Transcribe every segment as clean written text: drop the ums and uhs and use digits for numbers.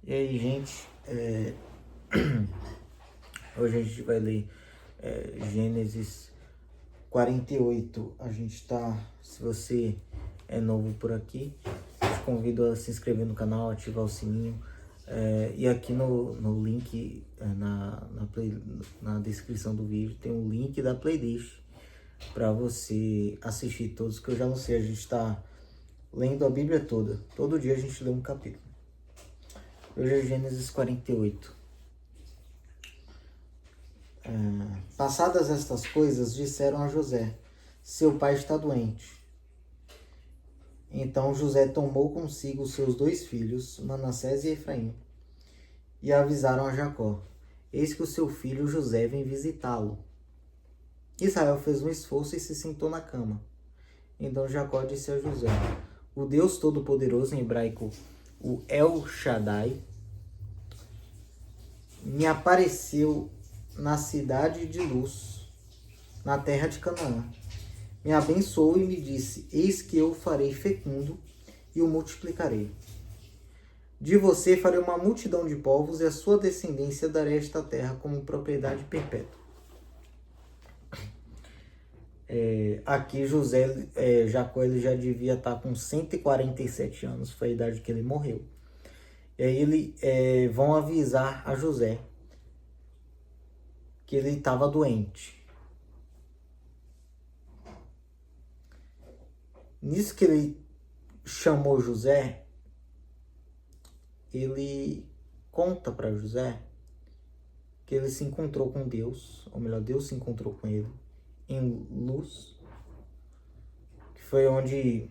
E aí, gente, hoje a gente vai ler Gênesis 48. A gente tá, se você é novo por aqui, eu te convido a se inscrever no canal, ativar o sininho. E aqui no link, na descrição do vídeo, tem um link da playlist para você assistir todos, que eu já não sei, a gente está lendo a Bíblia toda. Todo dia a gente lê um capítulo. Hoje é Gênesis 48. Passadas estas coisas, disseram a José: seu pai está doente. Então José tomou consigo seus 2 filhos, Manassés e Efraim, e avisaram a Jacó: eis que o seu filho José vem visitá-lo. Israel fez um esforço e se sentou na cama. Então Jacó disse a José: o Deus Todo-Poderoso, em hebraico o El Shaddai, me apareceu na cidade de Luz, na terra de Canaã. Me abençoou e me disse: eis que eu o farei fecundo e o multiplicarei. De você farei uma multidão de povos, e a sua descendência darei esta terra como propriedade perpétua. Aqui Jacó, ele já devia estar com 147 anos, foi a idade que ele morreu. E aí vão avisar a José que ele estava doente. Nisso que ele chamou José, ele conta para José que ele se encontrou com Deus, ou melhor, Deus se encontrou com ele em Luz, que foi onde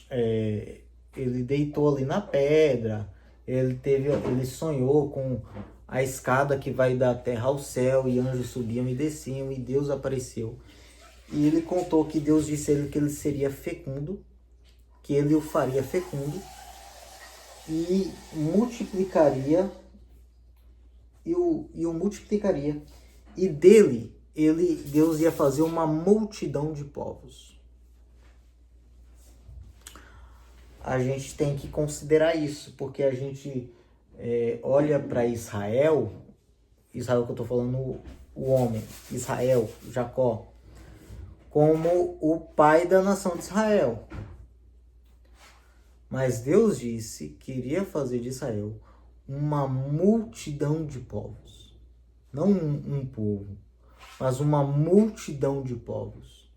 ele deitou ali na pedra. Ele sonhou com a escada que vai da terra ao céu, e anjos subiam e desciam, e Deus apareceu. E ele contou que Deus disse a ele que ele seria fecundo, que ele o faria fecundo, e multiplicaria, e o multiplicaria, e dele, Deus ia fazer uma multidão de povos. A gente tem que considerar isso, porque a gente olha para Israel que eu estou falando, o homem, Israel, Jacó, como o pai da nação de Israel. Mas Deus disse que iria fazer de Israel uma multidão de povos. Não um povo, mas uma multidão de povos.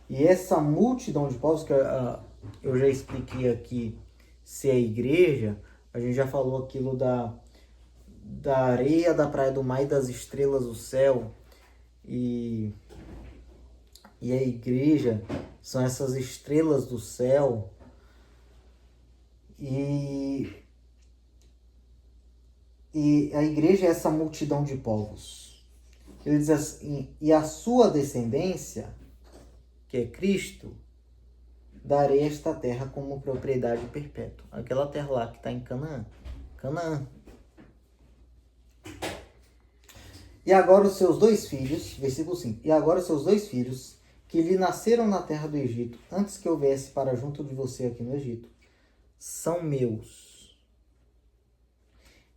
E essa multidão de povos, que eu já expliquei aqui, se é a igreja, a gente já falou aquilo da areia da praia do mar e das estrelas do céu. E a igreja são essas estrelas do céu. E a igreja é essa multidão de povos. Ele diz assim: e a sua descendência, que é Cristo, darei esta terra como propriedade perpétua. Aquela terra lá que está em Canaã. E agora os seus 2 filhos, versículo 5, e agora os seus 2 filhos, que lhe nasceram na terra do Egito, antes que eu viesse para junto de você aqui no Egito, são meus.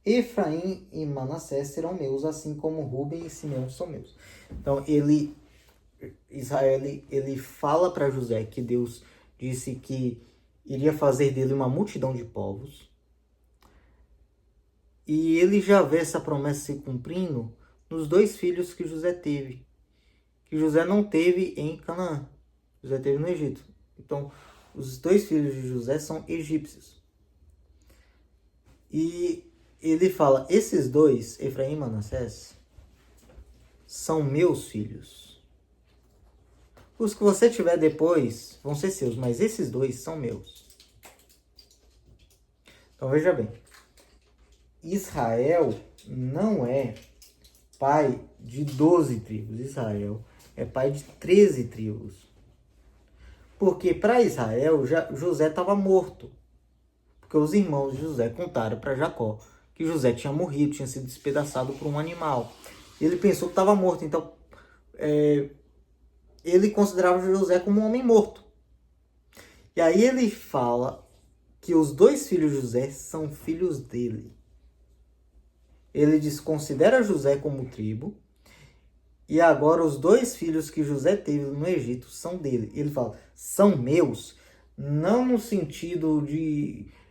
Efraim e Manassés serão meus, assim como Rúben e Simeão são meus. Então Israel, ele fala para José que Deus disse que iria fazer dele uma multidão de povos. E ele já vê essa promessa se cumprindo nos 2 filhos que José teve. Que José não teve em Canaã. José teve no Egito. Então, os 2 filhos de José são egípcios. E ele fala: esses 2, Efraim e Manassés, são meus filhos. Os que você tiver depois vão ser seus, mas esses 2 são meus. Então veja bem, Israel não é pai de 12 tribos. Israel é pai de 13 tribos. Porque para Israel, José estava morto. Porque os irmãos de José contaram para Jacó que José tinha morrido, tinha sido despedaçado por um animal. Ele pensou que estava morto. Então, ele considerava José como um homem morto. E aí ele fala que os 2 filhos de José são filhos dele. Ele desconsidera José como tribo. E agora os 2 filhos que José teve no Egito são dele. Ele fala, são meus, não no sentido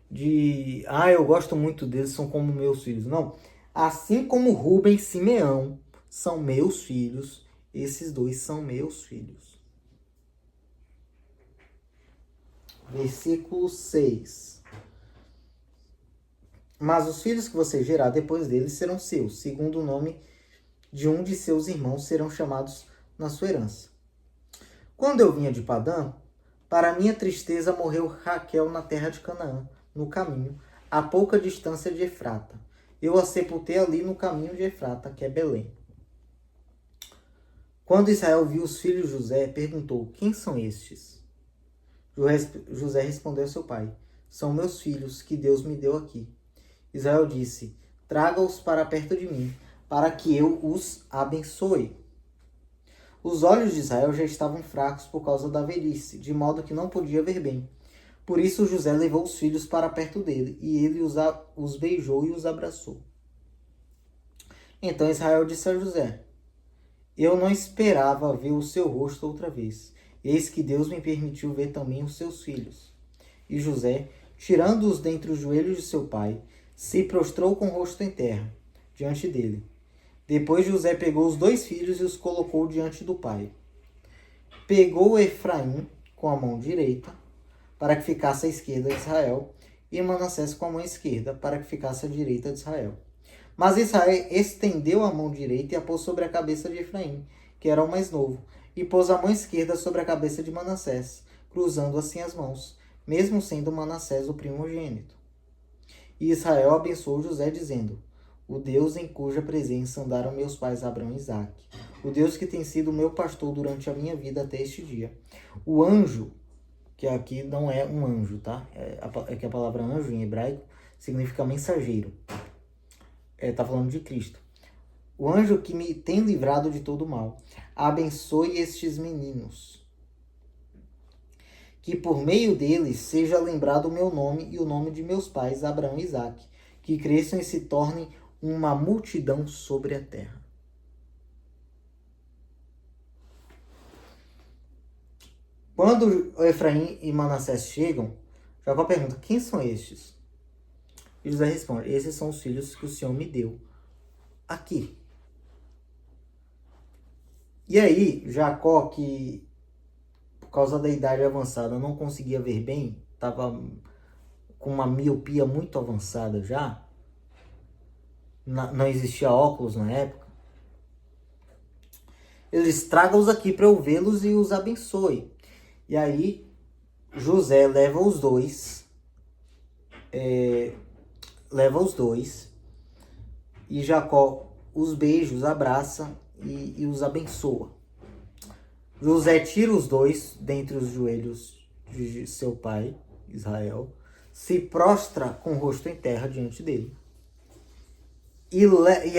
eu gosto muito deles, são como meus filhos. Não. Assim como Rubem e Simeão são meus filhos, esses 2 são meus filhos. Versículo 6. Mas os filhos que você gerar depois deles serão seus, segundo o nome de um de seus irmãos serão chamados na sua herança. Quando eu vinha de Padã, para minha tristeza morreu Raquel na terra de Canaã, no caminho, a pouca distância de Efrata. Eu a sepultei ali no caminho de Efrata, que é Belém. Quando Israel viu os filhos de José, perguntou, quem são estes? José respondeu ao seu pai, são meus filhos, que Deus me deu aqui. Israel disse, traga-os para perto de mim, para que eu os abençoe. Os olhos de Israel já estavam fracos por causa da velhice, de modo que não podia ver bem. Por isso José levou os filhos para perto dele, e ele os beijou e os abraçou. Então Israel disse a José, eu não esperava ver o seu rosto outra vez. Eis que Deus me permitiu ver também os seus filhos. E José, tirando-os dentre os joelhos de seu pai, se prostrou com o rosto em terra, diante dele. Depois José pegou os 2 filhos e os colocou diante do pai. Pegou Efraim com a mão direita, para que ficasse à esquerda de Israel, e Manassés com a mão esquerda, para que ficasse à direita de Israel. Mas Israel estendeu a mão direita e a pôs sobre a cabeça de Efraim, que era o mais novo, e pôs a mão esquerda sobre a cabeça de Manassés, cruzando assim as mãos, mesmo sendo Manassés o primogênito. E Israel abençoou José, dizendo, o Deus em cuja presença andaram meus pais Abraão e Isaque, o Deus que tem sido meu pastor durante a minha vida até este dia. O anjo, que aqui não é um anjo, tá? É que a palavra anjo em hebraico significa mensageiro. Tá falando de Cristo. O anjo que me tem livrado de todo mal, abençoe estes meninos, que por meio deles seja lembrado o meu nome e o nome de meus pais Abraão e Isaque, que cresçam e se tornem uma multidão sobre a terra. Quando Efraim e Manassés chegam, Jacó pergunta, quem são estes? E José responde, esses são os filhos que o Senhor me deu aqui. E aí, Jacó, que por causa da idade avançada não conseguia ver bem, estava com uma miopia muito avançada já, não existia óculos na época, eles tragam-os aqui para eu vê-los e os abençoe. E aí, José leva os dois, e Jacó os beija, os abraça e os abençoa. José tira os 2 dentre os joelhos de seu pai, Israel, se prostra com o rosto em terra diante dele. E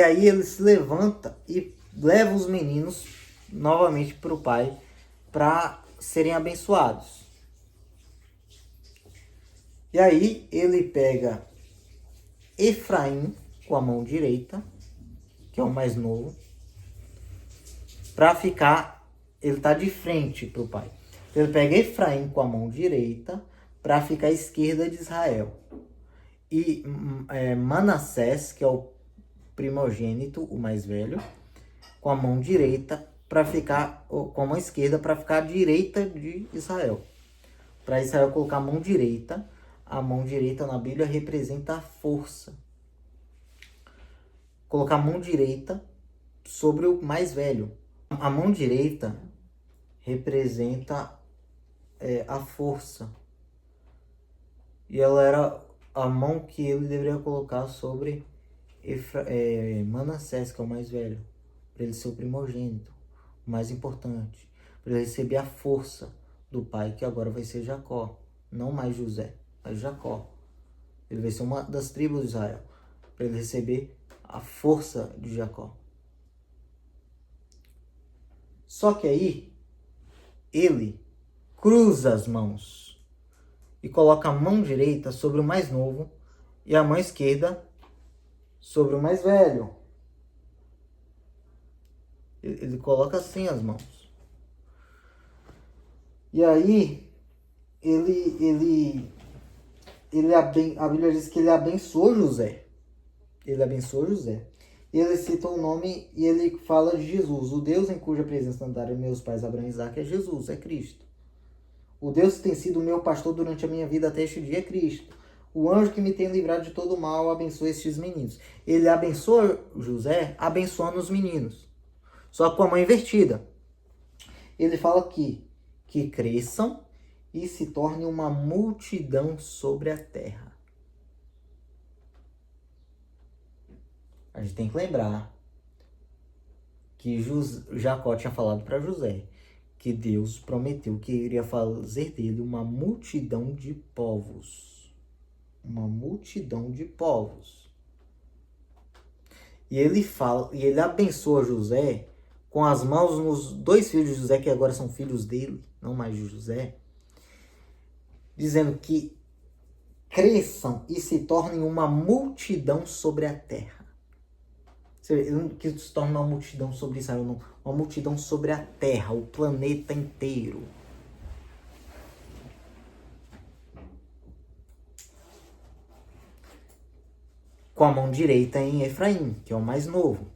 aí ele se levanta e leva os meninos novamente para o pai para serem abençoados. E aí ele pega Efraim com a mão direita, que é o mais novo, para ficar, ele está de frente para o pai. Ele pega Efraim com a mão direita para ficar à esquerda de Israel. E Manassés, que é o primogênito, o mais velho, com a mão direita para ficar, com a mão esquerda para ficar à direita de Israel. Para Israel colocar a mão direita na Bíblia representa a força. Colocar a mão direita sobre o mais velho. A mão direita representa a força. E ela era a mão que ele deveria colocar sobre Manassés, que é o mais velho, para ele ser o primogênito, o mais importante, para ele receber a força do pai, que agora vai ser Jacó, não mais José, mas Jacó. Ele vai ser uma das tribos de Israel, para ele receber a força de Jacó. Só que aí, ele cruza as mãos e coloca a mão direita sobre o mais novo e a mão esquerda sobre o mais velho. Ele coloca assim as mãos. E aí, a Bíblia diz que ele abençoou José. Ele abençoou José. Ele cita o nome e ele fala de Jesus. O Deus em cuja presença andaram meus pais Abraão e Isaac é Jesus, é Cristo. O Deus que tem sido meu pastor durante a minha vida até este dia é Cristo. O anjo que me tem livrado de todo mal abençoa estes meninos. Ele abençoa José abençoando os meninos. Só com a mão invertida. Ele fala aqui que cresçam e se tornem uma multidão sobre a terra. A gente tem que lembrar que Jacó tinha falado para José que Deus prometeu que iria fazer dele uma multidão de povos. Uma multidão de povos. E ele abençoa José com as mãos nos dois filhos de José, que agora são filhos dele, não mais de José, dizendo que cresçam e se tornem uma multidão sobre a terra. Ele não quis se tornar uma multidão sobre Israel, não. Uma multidão sobre a terra, o planeta inteiro. Com a mão direita em Efraim, que é o mais novo.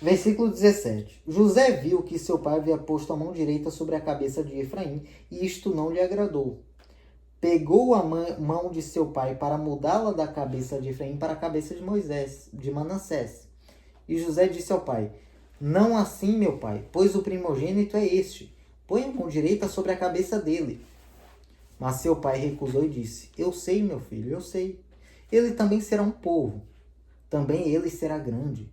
Versículo 17. José viu que seu pai havia posto a mão direita sobre a cabeça de Efraim, e isto não lhe agradou. Pegou a mão de seu pai para mudá-la da cabeça de Efraim para a cabeça de Manassés. E José disse ao pai: Não assim, meu pai, pois o primogênito é este. Põe a mão direita sobre a cabeça dele. Mas seu pai recusou e disse: Eu sei, meu filho, eu sei. Ele também será um povo. Também ele será grande.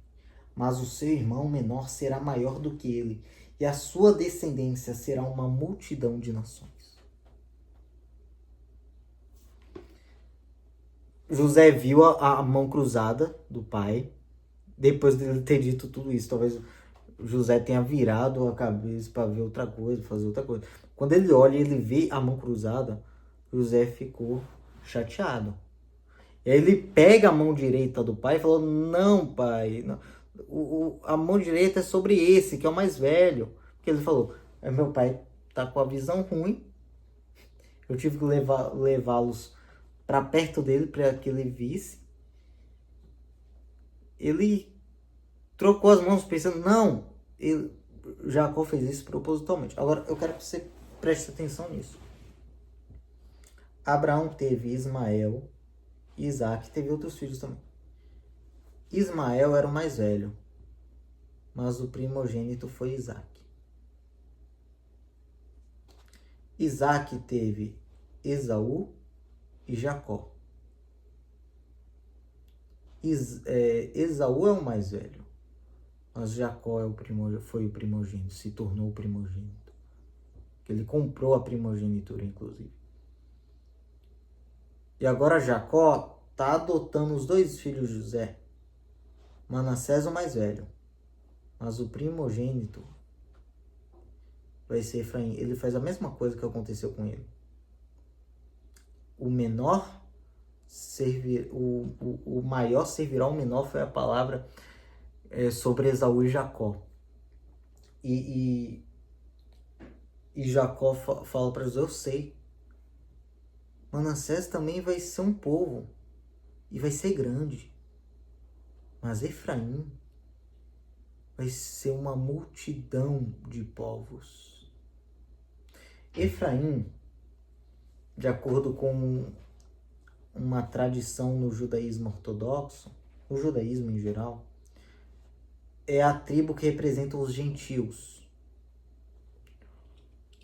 Mas o seu irmão menor será maior do que ele, e a sua descendência será uma multidão de nações. José viu a mão cruzada do pai, depois dele ter dito tudo isso. Talvez José tenha virado a cabeça para ver outra coisa, fazer outra coisa. Quando ele olha e ele vê a mão cruzada, José ficou chateado. E aí ele pega a mão direita do pai e falou: Não, pai, não. A mão direita é sobre esse, que é o mais velho. Porque ele falou: Meu pai tá com a visão ruim, eu tive que levá-los para perto dele para que ele visse. Ele trocou as mãos pensando, não, Jacó fez isso propositalmente. Agora eu quero que você preste atenção nisso. Abraão teve Ismael, Isaac teve outros filhos também. Ismael era o mais velho, mas o primogênito foi Isaac. Isaac teve Esaú e Jacó. Esaú é o mais velho, mas Jacó foi o primogênito, se tornou o primogênito. Ele comprou a primogenitura, inclusive. E agora Jacó está adotando os dois filhos de José. Manassés o mais velho, mas o primogênito vai ser Efraim. Ele faz a mesma coisa que aconteceu com ele. O menor o maior servirá ao menor, foi a palavra sobre Esaú e Jacó. E Jacó fala para José: Eu sei, Manassés também vai ser um povo e vai ser grande, mas Efraim vai ser uma multidão de povos. Efraim, de acordo com uma tradição no judaísmo ortodoxo, no judaísmo em geral, é a tribo que representa os gentios.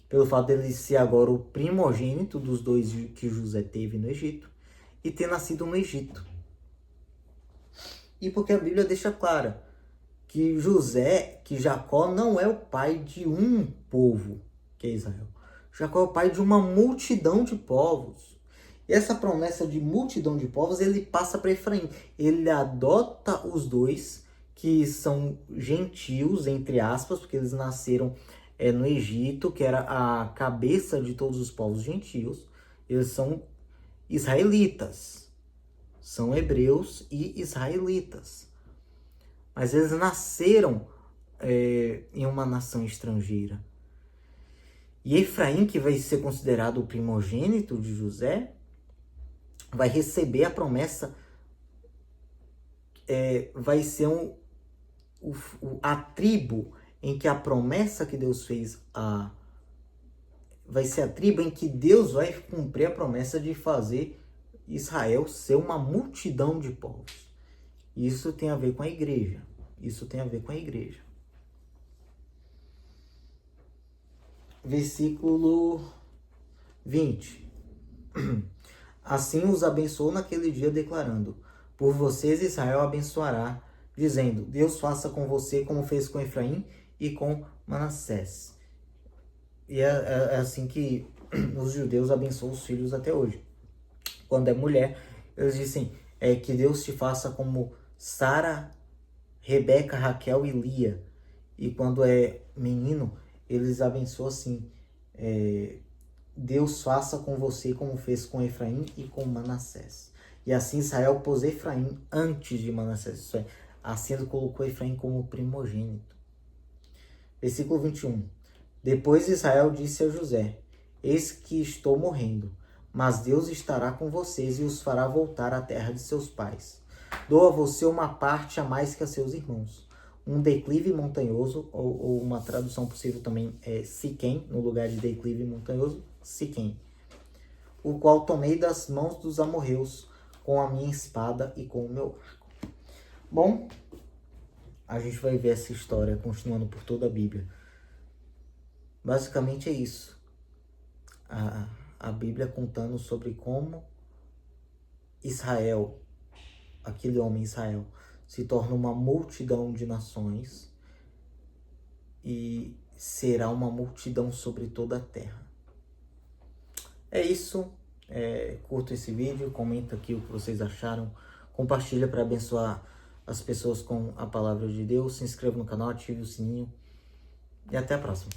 Pelo fato dele ser agora o primogênito dos dois que José teve no Egito e ter nascido no Egito. E porque a Bíblia deixa clara que Jacó não é o pai de um povo, que é Israel. Jacó é o pai de uma multidão de povos. E essa promessa de multidão de povos, ele passa para Efraim. Ele adota os dois, que são gentios, entre aspas, porque eles nasceram no Egito, que era a cabeça de todos os povos gentios. Eles são israelitas. são hebreus e israelitas. Mas eles nasceram em uma nação estrangeira. E Efraim, que vai ser considerado o primogênito de José, vai receber a promessa, vai ser a tribo em que a promessa que Deus fez, vai ser a tribo em que Deus vai cumprir a promessa de fazer Israel ser uma multidão de povos. Isso tem a ver com a igreja. Isso tem a ver com a igreja. Versículo 20. Assim os abençoou naquele dia, declarando: por vocês Israel abençoará, dizendo: Deus faça com você como fez com Efraim e com Manassés. E é assim que os judeus abençoam os filhos até hoje. Quando é mulher, eles dizem que Deus te faça como Sara, Rebeca, Raquel e Lia. E quando é menino, eles abençoam assim: Deus faça com você como fez com Efraim e com Manassés. E assim Israel pôs Efraim antes de Manassés. Isso é, assim ele colocou Efraim como primogênito. Versículo 21. Depois Israel disse a José: eis que estou morrendo, mas Deus estará com vocês e os fará voltar à terra de seus pais. Dou a você uma parte a mais que a seus irmãos, um declive montanhoso, ou uma tradução possível também é Siquém, no lugar de declive montanhoso, Siquém, o qual tomei das mãos dos amorreus com a minha espada e com o meu arco. Bom, a gente vai ver essa história continuando por toda a Bíblia. Basicamente é isso. A Bíblia contando sobre como Israel, aquele homem Israel, se torna uma multidão de nações e será uma multidão sobre toda a terra. É isso. Curta esse vídeo, comenta aqui o que vocês acharam, compartilha para abençoar as pessoas com a palavra de Deus, se inscreva no canal, ative o sininho e até a próxima.